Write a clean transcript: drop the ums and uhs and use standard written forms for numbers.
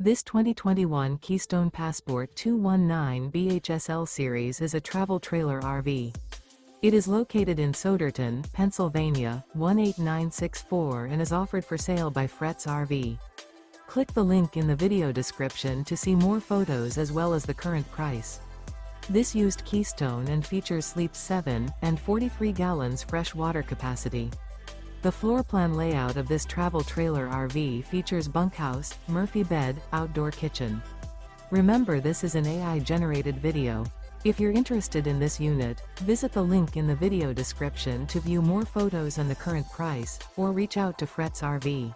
This 2021 Keystone Passport 219 BHSL series is a travel trailer RV. It is located in Souderton, Pennsylvania, 18964 and is offered for sale by Fretz RV. Click the link in the video description to see more photos as well as the current price. This used Keystone and features sleeps 7 and 43 gallons fresh water capacity. The floor plan layout of this travel trailer RV features bunkhouse, Murphy bed, outdoor kitchen. Remember, this is an AI-generated video. If you're interested in this unit, visit the link in the video description to view more photos and the current price, or reach out to Fretz RV.